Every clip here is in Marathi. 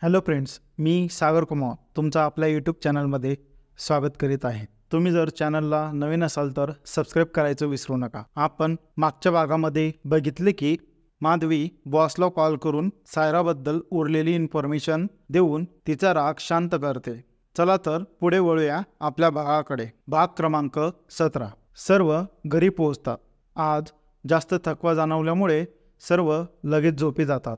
हॅलो फ्रेंड्स, मी सागर कुमार तुमचा आपल्या यूट्यूब चॅनलमध्ये स्वागत करीत आहे. तुम्ही जर चॅनलला नवीन असाल तर सबस्क्राईब करायचं विसरू नका. आपण मागच्या भागामध्ये बघितले की माधवी बॉसला कॉल करून सायराबद्दल उरलेली इन्फॉर्मेशन देऊन तिचा राग शांत करते. चला तर पुढे वळूया आपल्या भागाकडे. भाग क्रमांक 17. सर्व घरी पोहोचतात. आज जास्त थकवा जाणवल्यामुळे सर्व लगेच झोपी जातात.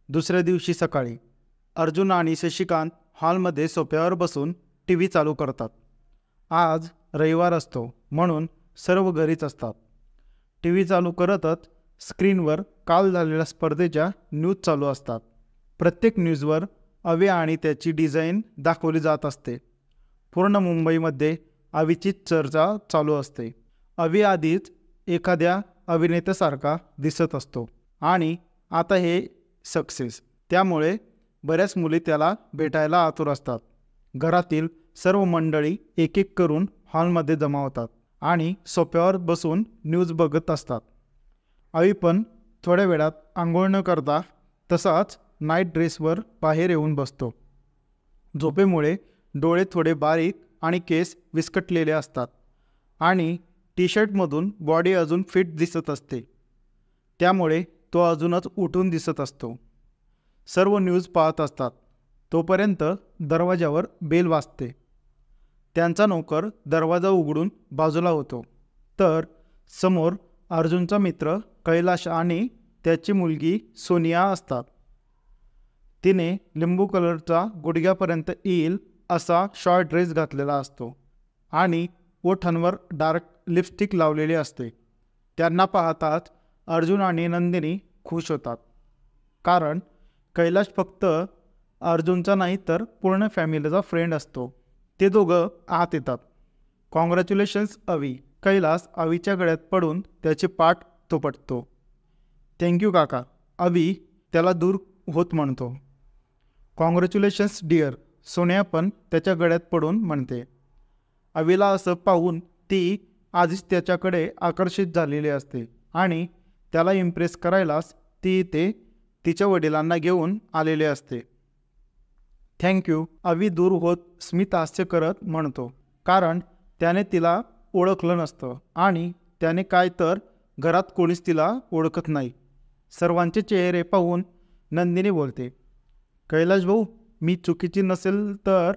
दुसऱ्या दिवशी सकाळी अर्जुन आणि शशिकांत हॉलमध्ये सोफ्यावर बसून टी व्ही चालू करतात. आज रविवार असतो म्हणून सर्व घरीच असतात. टी व्ही चालू करतच स्क्रीनवर काल झालेल्या स्पर्धेच्या न्यूज चालू असतात. प्रत्येक न्यूजवर अवी आणि त्याची डिझाईन दाखवली जात असते. पूर्ण मुंबईमध्ये अवीचीच चर्चा चालू असते. अवी आधीच एखाद्या अभिनेत्यासारखा दिसत असतो आणि आता हे सक्सेस, त्यामुळे बऱ्याच मुली त्याला भेटायला आतुर असतात. घरातील सर्व मंडळी एक एक करून हॉलमध्ये जमा होतात आणि सोफ्यावर बसून न्यूज बघत असतात. अवी पण थोड्या वेळात आंघोळ न करता तसाच नाईट ड्रेसवर बाहेर येऊन बसतो. झोपेमुळे डोळे थोडे बारीक आणि केस विस्कटलेले असतात आणि टी शर्टमधून बॉडी अजून फिट दिसत असते, त्यामुळे तो अजूनच उठून दिसत असतो. सर्व न्यूज पाहत असतात. तोपर्यंत दरवाजावर बेल वाजते. त्यांचा नौकर दरवाजा उघडून बाजूला होतो तर समोर अर्जुनचा मित्र कैलाश आणि त्याची मुलगी सोनिया असतात. तिने लिंबू कलरचा गुडघ्यापर्यंत येईल असा शॉर्ट ड्रेस घातलेला असतो आणि ओठांवर डार्क लिपस्टिक लावलेली असते. त्यांना पाहताच अर्जुन आणि नंदिनी खुश होतात, कारण कैलाश फक्त अर्जुनचा नाही तर पूर्ण फॅमिलीचा फ्रेंड असतो. ते दोघं आत येतात. कॉंग्रॅच्युलेशन्स अवी. कैलास अवीच्या गळ्यात पडून त्याची पाठ थोपटतो. थँक्यू काका, अवी त्याला दूर होत म्हणतो. कॉंग्रॅच्युलेशन्स डिअर, सोनिया पण त्याच्या गळ्यात पडून म्हणते. अवीला असं पाहून ती आधीच त्याच्याकडे आकर्षित झालेली असते आणि त्याला इम्प्रेस करायलाच ती ते तिच्या वडिलांना घेऊन आलेले असते. थँक्यू, अवी दूर होत स्मित हास्य करत म्हणतो, कारण त्याने तिला ओळखलं नसतं आणि त्याने काय तर घरात कोणीच तिला ओळखत नाही. सर्वांचे चेहरे पाहून नंदिनी बोलते, कैलाश भाऊ, मी चुकीची नसेल तर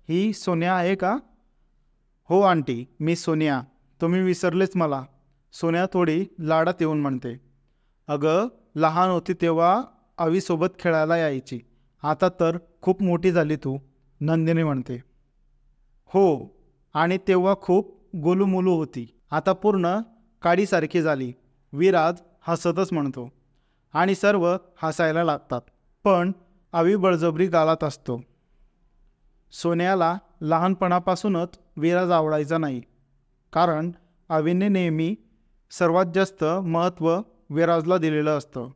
ही सोनिया आहे का? हो आंटी, मी सोनिया. तुम्ही विसरलेच मला, सोनिया थोडी लाडात येऊन म्हणते. अगं, लहान होती तेव्हा अवीसोबत खेळायला यायची, आता तर खूप मोठी झाली तू, नंदिनी म्हणते. हो, आणि तेव्हा खूप गोलूमोलू होती, आता पूर्ण काडीसारखी झाली, विराज हसतच म्हणतो. आणि सर्व हसायला लागतात. पण अवी बळजबरी गालात असतो. सोन्याला लहानपणापासूनच विराज आवडायचा नाही, कारण अवीने नेहमी सर्वात जास्त महत्त्व विराजला दिलेलं असतं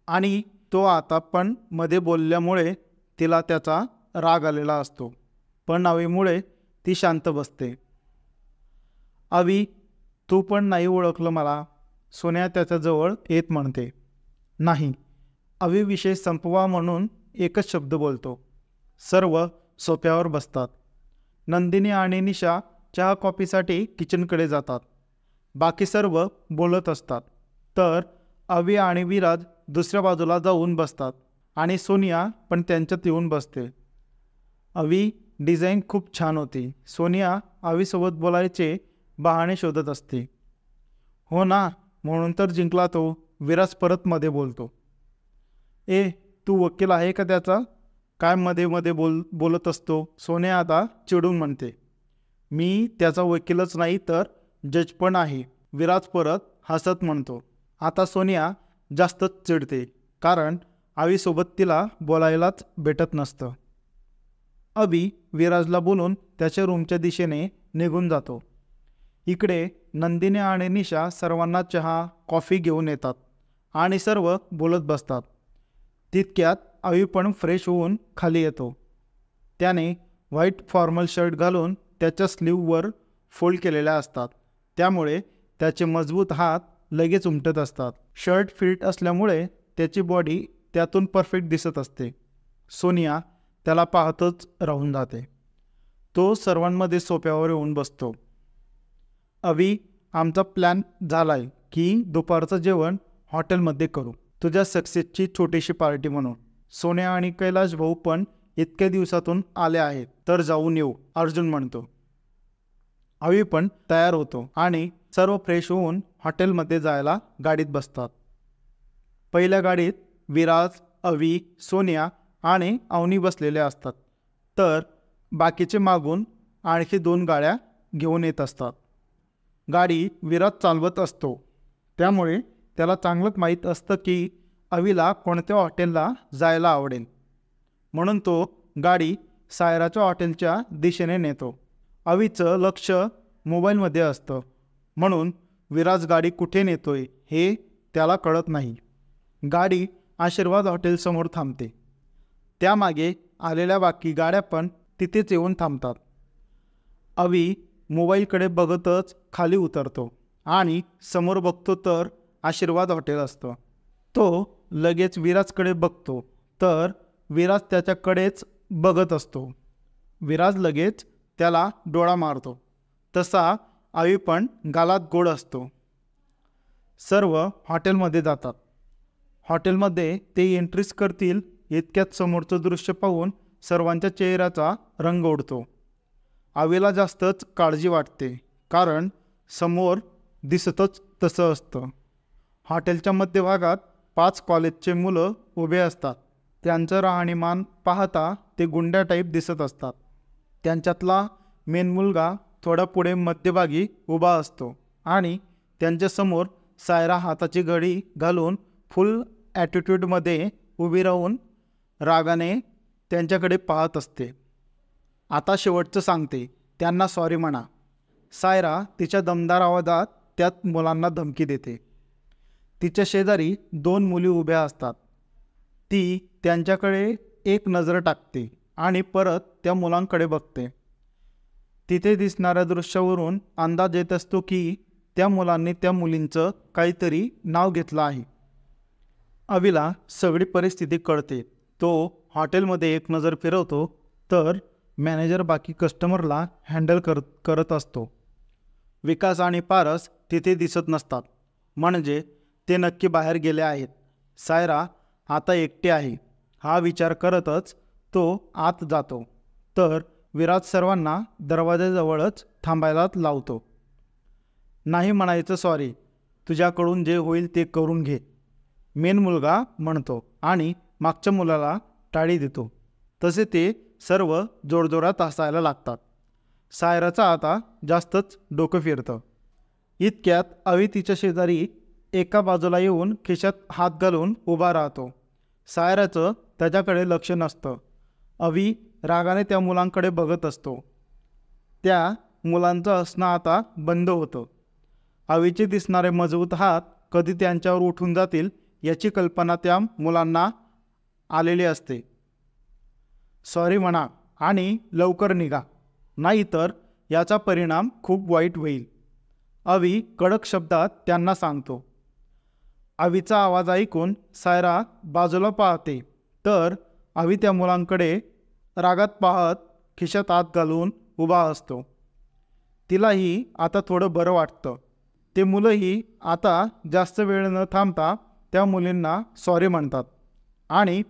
आणि तो आता पण मध्ये बोलल्यामुळे तिला त्याचा राग आलेला असतो. पण अवीमुळे ती शांत बसते. अवी, तू पण नाही ओळखलं मला, सोन्या त्याच्याजवळ येत म्हणते. नाही, अवी विषय संपवा म्हणून एकच शब्द बोलतो. सर्व सोफ्यावर बसतात. नंदिनी आणि निशा चहा कॉफीसाठी किचनकडे जातात. बाकी सर्व बोलत असतात तर अवी आणि विराज दुसऱ्या बाजूला जाऊन बसतात आणि सोनिया पण त्यांच्यात येऊन बसते. अवी डिझाईन खूप छान होती. सोनिया अवीसोबत बोलायचे बहाणे शोधत असते. हो ना, म्हणून तर जिंकला तो, विराज परत मध्ये बोलतो. ए, तू वकील आहे का त्याचा? काय मध्ये मध्ये बोलत असतो, सोनिया आता चिडून म्हणते. मी त्याचा वकीलच नाही तर जज पण आहे, विराज परत हसत म्हणतो. आता सोनिया जास्तच चिडते, कारण अवीसोबत तिला बोलायलाच भेटत नसतं. अवी विराजला बोलून त्याच्या रूमच्या दिशेने निघून जातो. इकडे नंदिनी आणि निशा सर्वांना चहा कॉफी घेऊन येतात आणि सर्व बोलत बसतात. तितक्यात अवी पण फ्रेश होऊन खाली येतो. त्याने व्हाईट फॉर्मल शर्ट घालून त्याच्या स्लीववर फोल्ड केलेल्या असतात, त्यामुळे त्याचे मजबूत हात लगेच उमटत असतात. शर्ट फिट असल्यामुळे त्याची बॉडी त्यातून परफेक्ट दिसत असते. सोनिया त्याला पाहतच राहून जाते. तो सर्वांमध्ये सोफ्यावर येऊन बसतो. अवी, आमचा प्लॅन झालाय की दुपारचं जेवण हॉटेलमध्ये करू, तुझ्या सक्सेसची छोटीशी पार्टी म्हणून. सोन्या आणि कैलाश भाऊ पण इतक्या दिवसातून आले आहेत, तर जाऊन येऊ, अर्जुन म्हणतो. अवी पण तयार होतो आणि सर्व फ्रेश होऊन हॉटेलमध्ये जायला गाडीत बसतात. पहिल्या गाडीत विराज, अवी, सोनिया आणि अवनी बसलेले असतात, तर बाकीचे मागून आणखी 2 गाड्या घेऊन येत असतात. गाडी विराज चालवत असतो, त्यामुळे त्याला चांगलंच माहीत असतं की अवीला कोणत्या हॉटेलला जायला आवडेल. म्हणून तो गाडी सायराच्या हॉटेलच्या दिशेने नेतो. अवीचं लक्ष मोबाईलमध्ये असतं, म्हणून विराज गाडी कुठे नेतोय हे त्याला कळत नाही. गाडी आशीर्वाद हॉटेलसमोर थांबते. त्यामागे आलेल्या बाकी गाड्या पण तिथेच येऊन थांबतात. अवी मोबाईलकडे बघतच खाली उतरतो आणि समोर बघतो तर आशीर्वाद हॉटेल असतं. तो लगेच विराजकडे बघतो, तर विराज त्याच्याकडेच बघत असतो. विराज लगेच त्याला डोळा मारतो, तसा अवी पण गालात गोड असतो. सर्व हॉटेलमध्ये जातात. हॉटेलमध्ये ते एंट्रीज करतील इतक्यात समोरचं दृश्य पाहून सर्वांच्या चेहऱ्याचा रंग उडतो. अवीला जास्तच काळजी वाटते, कारण समोर दिसतच तसं असतं. हॉटेलच्या मध्यभागात 5 कॉलेजचे मुलं उभे असतात. त्यांचं राहणीमान पाहता ते गुंड्या टाईप दिसत असतात. त्यांच्यातला मेन मुलगा थोडा पुढे मध्यभागी उभा असतो आणि त्यांच्यासमोर सायरा हाताची घडी घालून फुल ॲटिट्यूडमध्ये उभी राहून रागाने त्यांच्याकडे पाहत असते. आता शेवटचं सांगते, त्यांना सॉरी म्हणा. सायरा तिच्या दमदार आवाजात त्यात मुलांना धमकी देते. तिच्या शेजारी 2 मुली उभ्या असतात. ती त्यांच्याकडे एक नजर टाकते आणि परत त्या मुलांकडे बघते. तिथे दिसणाऱ्या दृश्यावरून अंदाज येत असतो की त्या मुलांनी त्या मुलींचं काहीतरी नाव घेतलं आहे. अवीला सगळी परिस्थिती कळते. तो हॉटेलमध्ये एक नजर फिरवतो, तर मॅनेजर बाकी कस्टमरला हँडल करत असतो. विकास आणि पारस तिथे दिसत नसतात, म्हणजे ते नक्की बाहेर गेले आहेत. सायरा आता एकटी आहे हा विचार करतच तो आत जातो, तर विराज सर्वांना दरवाजाजवळच थांबायला लावतो. नाही म्हणायचं सॉरी, तुझ्याकडून जे होईल ते करून घे, मेन मुलगा म्हणतो आणि मागच्या मुलाला टाळी देतो. तसे ते सर्व जोरजोरात हसायला लागतात. सायराचं आता जास्तच डोकं फिरतं. इतक्यात अवी तिच्या शेजारी एका बाजूला येऊन खिशात हात घालून उभा राहतो. सायराचं त्याच्याकडे लक्ष नसतं. अवी रागाने त्या मुलांकडे बघत असतो. त्या मुलांचं हसणं आता बंद होतं. अवीचे दिसणारे मजबूत हात कधी त्यांच्यावर उठून जातील याची कल्पना त्या मुलांना आलेली असते. सॉरी म्हणा आणि लवकर निघा, नाहीतर याचा परिणाम खूप वाईट होईल, अवी कडक शब्दात त्यांना सांगतो. अवीचा आवाज ऐकून सायरा बाजूला पाहते, तर अवी त्या मुलांकडे रागात पाहत खिशात हात घालून उभा असतो. तिलाही आता थोडं बरं वाटतं. ते मुलंही आता जास्त वेळ न थांबता त्या मुलींना सॉरी म्हणतात आणि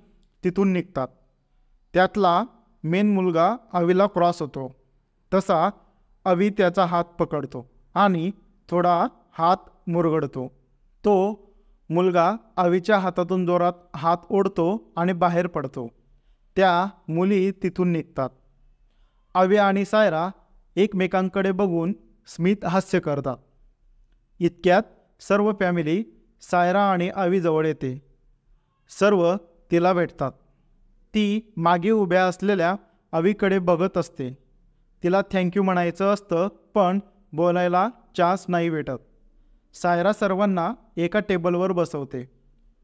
तिथून निघतात. त्यातला मेन मुलगा अवीला क्रॉस होतो, तसा अवी त्याचा हात पकडतो आणि थोडा हात मुरगडतो. तो मुलगा अवीच्या हातातून जोरात हात ओढतो आणि बाहेर पडतो. त्या मुली तिथून निघतात. अवी आणि सायरा एकमेकांकडे बघून स्मित हास्य करतात. इतक्यात सर्व फॅमिली सायरा आणि अवीजवळ येते. सर्व तिला भेटतात. ती मागे उभ्या असलेल्या अवीकडे बघत असते. तिला थँक्यू म्हणायचं असतं, पण बोलायला चान्स नाही भेटत. सायरा सर्वांना एका टेबलवर बसवते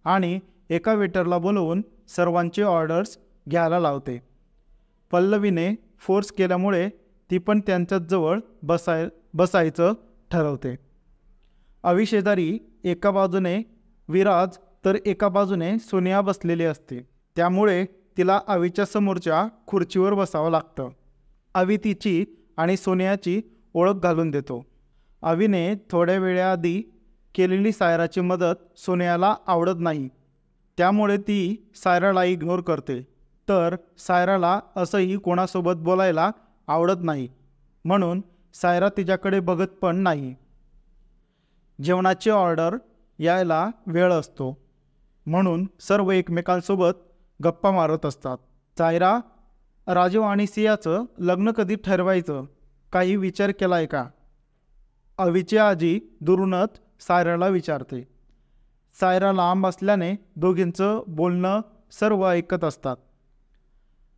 आणि एका वेटरला बोलवून सर्वांचे ऑर्डर्स घ्यायला लावते. पल्लवीने फोर्स केल्यामुळे ती पण त्यांच्याच जवळ बसायचं ठरवते. अवी शेजारी एका बाजूने विराज तर एका बाजूने सोनिया बसलेली असते. त्यामुळे तिला अवीच्या समोरच्या खुर्चीवर बसावं लागतं. अवी तिची आणि सोनियाची ओळख घालून देतो. अवीने थोड्या वेळाआधी केलेली सायराची मदत सोनियाला आवडत नाही, त्यामुळे ती सायराला इग्नोर करते. तर सायराला असंही कोणासोबत बोलायला आवडत नाही, म्हणून सायरा तिच्याकडे बघत पण नाही. जेवणाची ऑर्डर यायला वेळ असतो, म्हणून सर्व एकमेकांसोबत गप्पा मारत असतात. सायरा, राजीव आणि सियाचं लग्न कधी ठरवायचं काही विचार केलाय का? अवीची आजी दुरूनच सायराला विचारते. सायरा लांब असल्याने दोघींचं बोलणं सर्व ऐकत असतात.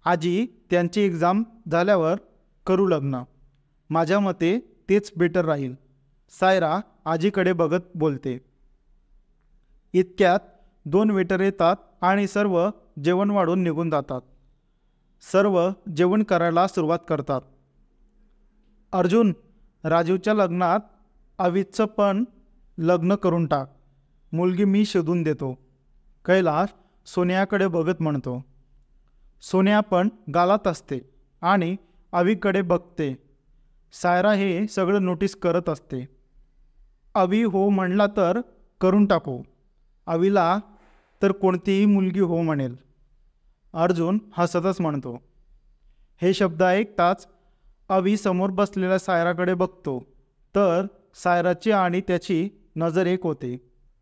आजी, त्यांची एक्झाम झाल्यावर करू लग्न. माझ्या मते तेच बेटर राहील, सायरा आजीकडे बघत बोलते. इतक्यात 2 वेटर येतात आणि सर्व जेवण वाढून निघून जातात. सर्व जेवण करायला सुरुवात करतात. अर्जुन, राजीवच्या लग्नात अवीचं पण लग्न करून टाक. मुलगी मी शोधून देतो, कैलाश सोनियाकडे बघत म्हणतो. सोनिया पण गालात असते आणि अवीकडे बघते. सायरा हे सगळं नोटीस करत असते. अवी हो म्हणला तर करून टाकू, अवीला तर कोणतीही मुलगी हो म्हणेल, अर्जुन हसतच म्हणतो. हे शब्द ऐकताच अवी समोर बसलेल्या सायराकडे बघतो, तर सायराची आणि त्याची नजर एक होते.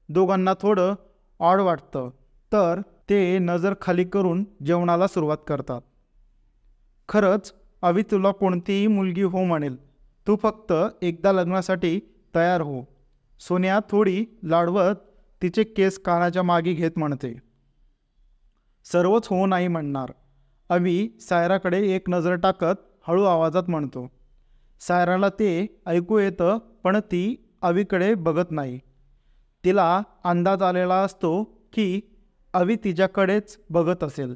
दोघांना थोडं ऑड वाटतं, तर ते नजर खाली करून जेवणाला सुरुवात करतात. खरंच अवी तुला कोणतीही मुलगी हो म्हणेल, तू फक्त एकदा लग्नासाठी तयार हो, सोनिया थोडी लाडवत तिचे केस कानाच्या मागे घेत म्हणते. सर्वच हो नाही म्हणणार, अवी सायराकडे एक नजर टाकत हळू आवाजात म्हणतो. सायराला ते ऐकू येतं, पण ती अवीकडे बघत नाही. तिला अंदाज आलेला असतो की अवी तिच्याकडेच बघत असेल.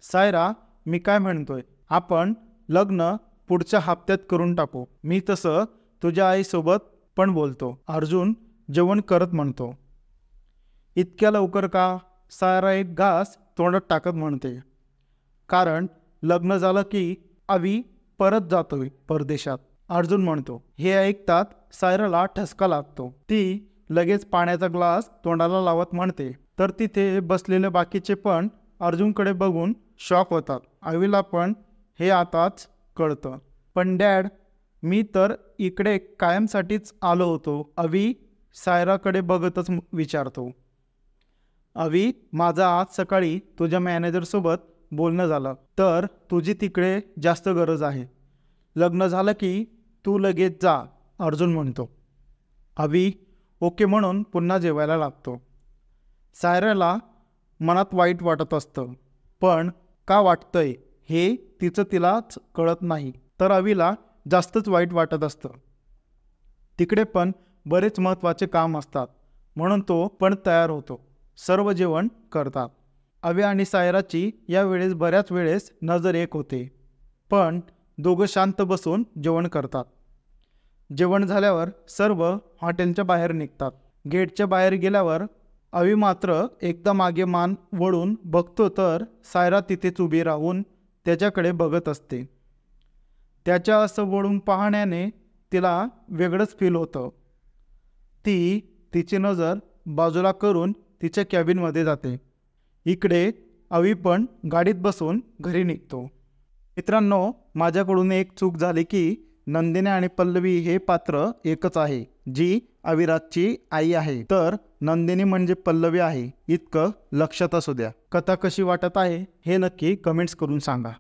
सायरा, मी काय म्हणतोय, आपण लग्न पुढच्या हप्त्यात करून टाकू. मी तसं तुझ्या आईसोबत पण बोलतो, अर्जुन जेवण करत म्हणतो. इतक्या लवकर का? सायरा एक घास तोंडात टाकत म्हणते. कारण लग्न झालं की अवी परत जातोय परदेशात, अर्जुन म्हणतो. हे ऐकतात सायराला ठसका लागतो. ती लगेच पाण्याचा ग्लास तोंडाला लावत म्हणते. तर तिथे बसलेले बाकीचे पण अर्जुनकडे बघून शॉक होतात. अवीला पण हे आताच कळतं. पण डॅड, मी तर इकडे कायमसाठीच आलो होतो, अवी सायराकडे बघतच विचारतो. अवी, माझं आज सकाळी तुझ्या मॅनेजरसोबत बोलणं झालं, तर तुझी तिकडे जास्त गरज आहे. लग्न झालं की तू लगेच जा, अर्जुन म्हणतो. अवी ओके म्हणून पुन्हा जेवायला लागतो. सायराला मनात वाईट वाटत असतं, पण का वाटतंय हे तिचं तिलाच कळत नाही. तर अवीला जास्तच वाईट वाटत असतं. तिकडे पण बरेच महत्त्वाचे काम असतात, म्हणून तो पण तयार होतो. सर्व जेवण करतात. अवी आणि सायराची यावेळेस बऱ्याच वेळेस नजर एक होते, पण दोघं शांत बसून जेवण करतात. जेवण झाल्यावर सर्व हॉटेलच्या बाहेर निघतात. गेटच्या बाहेर गेल्यावर अवी मात्र एकदा मागे मान वळून बघतो, तर सायरा तिथेच उभी राहून त्याच्याकडे बघत असते. त्याच्या असं वळून पाहण्याने तिला वेगळंच फील होतं. ती तिची नजर बाजूला करून तिच्या कॅबिनमध्ये जाते. इकडे अवी पण गाडीत बसून घरी निघतो. मित्रांनो, माझ्याकडून एक चूक झाली की नंदिनी आणि पल्लवी हे पात्र एकच आहे, जी अविराजची आई आहे. तर नंदिनी म्हणजे पल्लवी आहे इतकं लक्षात असू द्या. कथा कशी वाटत आहे हे नक्की कमेंट्स करून सांगा.